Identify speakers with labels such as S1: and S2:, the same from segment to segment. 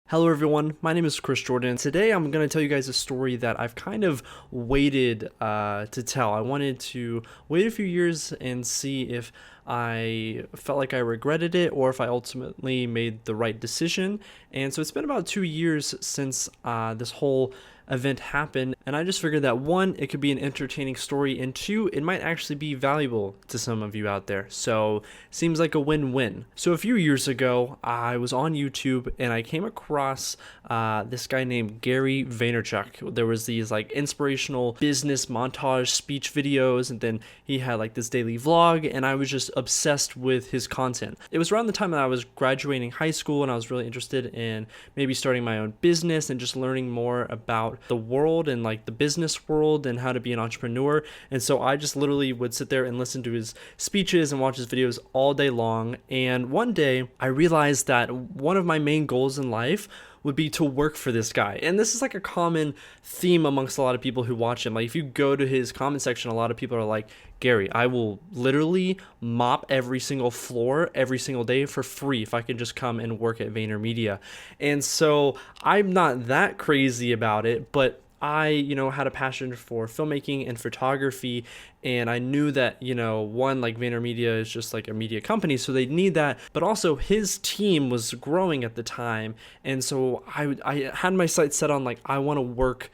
S1: Hello everyone, my name is Chris Jordan. Today I'm going to tell you guys a story that I've kind of waited to tell. I wanted to wait a few years and see if I felt like I regretted it or if I ultimately made the right decision. And so it's been about 2 years since this whole event happened, and I just figured that one, it could be an entertaining story, and two, it might actually be valuable to some of you out there. So seems like a win-win. So a few years ago, I was on YouTube and I came across this guy named Gary Vaynerchuk. There was these like inspirational business montage speech videos, and then he had like this daily vlog, and I was just obsessed with his content. It was around the time that I was graduating high school, and I was really interested in maybe starting my own business and just learning more about the world and like the business world and how to be an entrepreneur. And so I just literally would sit there and listen to his speeches and watch his videos all day long. And one day I realized that one of my main goals in life would be to work for this guy. And this is like a common theme amongst a lot of people who watch him. Like if you go to his comment section, a lot of people are like, Gary, I will literally mop every single floor every single day for free if I can just come and work at Vayner Media. And so I'm not that crazy about it, but I, had a passion for filmmaking and photography, and I knew that, one, like Vayner Media is just like a media company, so they need that, but also his team was growing at the time, and so I had my sights set on like, I want to work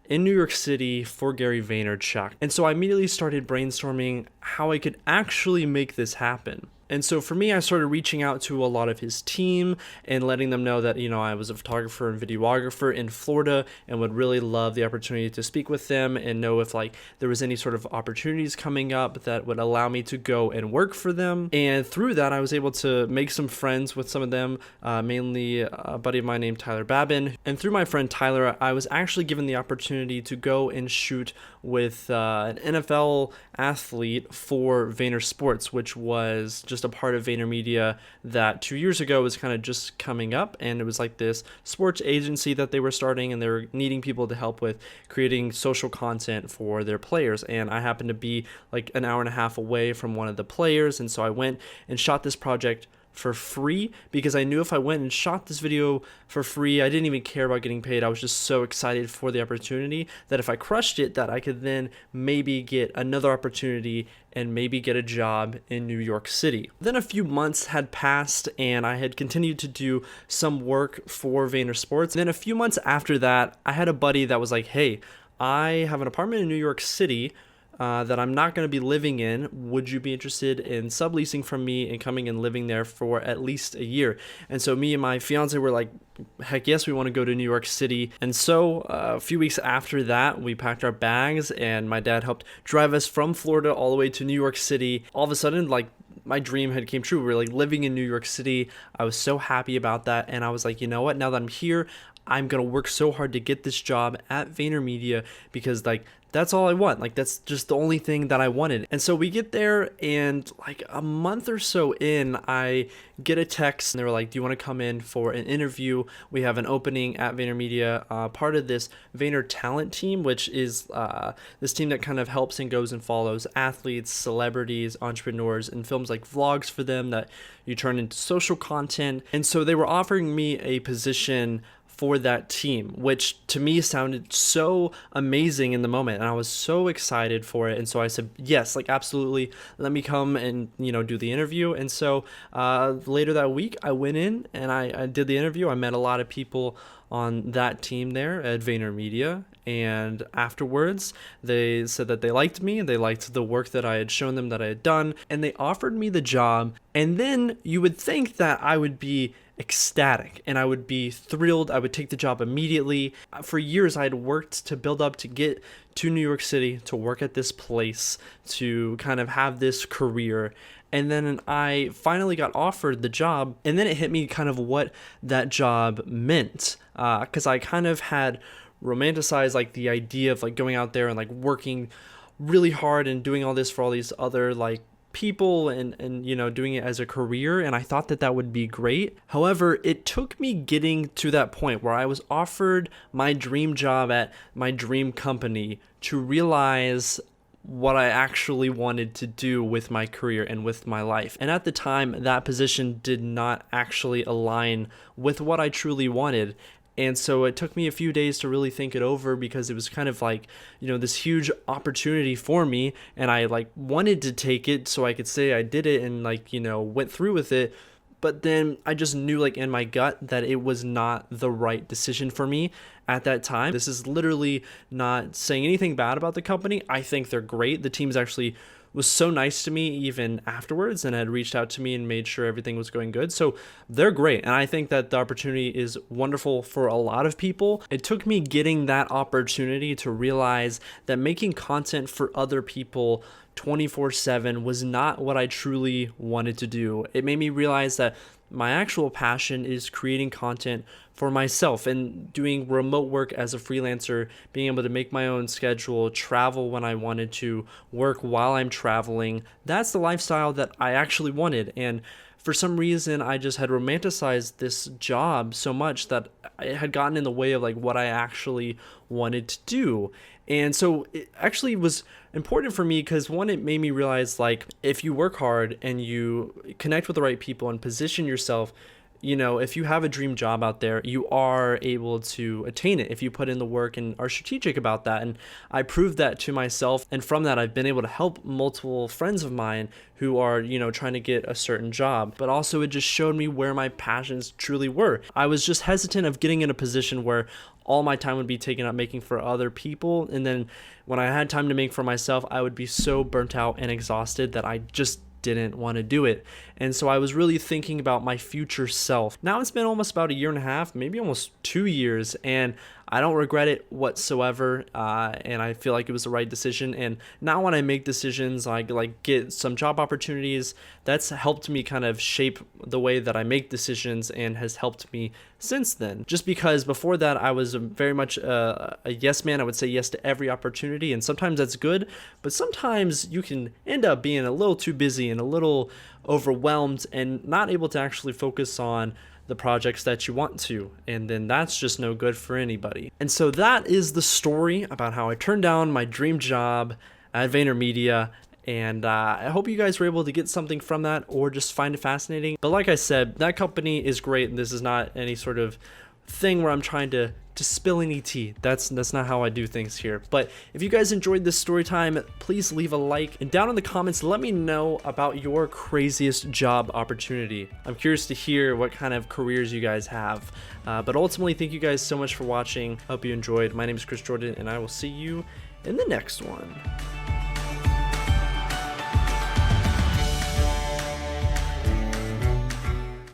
S1: in New York City for Gary Vaynerchuk. And so I immediately started brainstorming how I could actually make this happen. And so for me, I started reaching out to a lot of his team and letting them know that, I was a photographer and videographer in Florida and would really love the opportunity to speak with them and know if like there was any sort of opportunities coming up that would allow me to go and work for them. And through that, I was able to make some friends with some of them, mainly a buddy of mine named Tyler Babin. And through my friend Tyler, I was actually given the opportunity to go and shoot with an NFL athlete for Vayner Sports, which was just a part of Vayner Media that 2 years ago was kind of just coming up, and it was like this sports agency that they were starting, and they were needing people to help with creating social content for their players. And I happened to be like an hour and a half away from one of the players, and so I went and shot this project for free because I knew if I went and shot this video for free, I didn't even care about getting paid. I was just so excited for the opportunity that if I crushed it, that I could then maybe get another opportunity and maybe get a job in New York City. Then a few months had passed and I had continued to do some work for Vayner Sports. And then a few months after that, I had a buddy that was like, hey, I have an apartment in New York City that I'm not going to be living in. Would you be interested in subleasing from me and coming and living there for at least a year? And so me and my fiance were like, heck yes, we want to go to New York City. And so a few weeks after that, we packed our bags and my dad helped drive us from Florida all the way to New York City. All of a sudden, like, my dream had came true. We were like living in New York City. I was so happy about that. And I was like, you know what? Now that I'm here, I'm going to work so hard to get this job at Vayner Media because like that's all I want. Like that's just the only thing that I wanted. And so we get there and like a month or so in, I get a text and they were like, do you want to come in for an interview? We have an opening at Vayner Media, part of this Vayner talent team, which is this team that kind of helps and goes and follows athletes, celebrities, entrepreneurs, and films like vlogs for them that you turn into social content. And so they were offering me a position for that team, which to me sounded so amazing in the moment, and I was so excited for it. And so I said, yes, like absolutely, let me come and do the interview. And so later that week I went in and I did the interview. I met a lot of people on that team there at Vayner Media, and afterwards they said that they liked me and they liked the work that I had shown them that I had done, and they offered me the job. And then you would think that I would be ecstatic and I would be thrilled. I would take the job immediately. For years I had worked to build up to get to New York City to work at this place, to kind of have this career. And then I finally got offered the job, and then it hit me kind of what that job meant, because I kind of had romanticized like the idea of like going out there and like working really hard and doing all this for all these other like people and doing it as a career, and I thought that that would be great. However, it took me getting to that point where I was offered my dream job at my dream company to realize what I actually wanted to do with my career and with my life. And at the time, that position did not actually align with what I truly wanted. And so it took me a few days to really think it over, because it was kind of like, this huge opportunity for me, and I like wanted to take it so I could say I did it and went through with it. But then I just knew like in my gut that it was not the right decision for me at that time. This is literally not saying anything bad about the company. I think they're great. The team's actually was so nice to me even afterwards, and had reached out to me and made sure everything was going good. So they're great. And I think that the opportunity is wonderful for a lot of people. It took me getting that opportunity to realize that making content for other people 24/7 was not what I truly wanted to do. It made me realize that my actual passion is creating content for myself and doing remote work as a freelancer, being able to make my own schedule, travel when I wanted to, work while I'm traveling. That's the lifestyle that I actually wanted. And for some reason, I just had romanticized this job so much that it had gotten in the way of like what I actually wanted to do. And so it actually was important for me because, one, it made me realize like if you work hard and you connect with the right people and position yourself, if you have a dream job out there, you are able to attain it if you put in the work and are strategic about that. And I proved that to myself. And from that, I've been able to help multiple friends of mine who are, trying to get a certain job. But also it just showed me where my passions truly were. I was just hesitant of getting in a position where all my time would be taken up making for other people. And then when I had time to make for myself, I would be so burnt out and exhausted that I just didn't want to do it. And so I was really thinking about my future self. Now it's been almost about a year and a half, maybe almost 2 years, and I don't regret it whatsoever. And I feel like it was the right decision. And now when I make decisions, I get some job opportunities, that's helped me kind of shape the way that I make decisions and has helped me since then. Just because before that, I was very much a yes man. I would say yes to every opportunity. And sometimes that's good, but sometimes you can end up being a little too busy and a little overwhelmed and not able to actually focus on the projects that you want to, and then that's just no good for anybody. And so that is the story about how I turned down my dream job at VaynerMedia, and I hope you guys were able to get something from that or just find it fascinating. But like I said, that company is great, and this is not any sort of thing where I'm trying to spill any tea. That's not how I do things here. But if you guys enjoyed this story time, please leave a like, and down in the comments let me know about your craziest job opportunity. I'm curious to hear what kind of careers you guys have. But ultimately, thank you guys so much for watching. Hope you enjoyed. My name is Chris Jordan, and I will see you in the next one.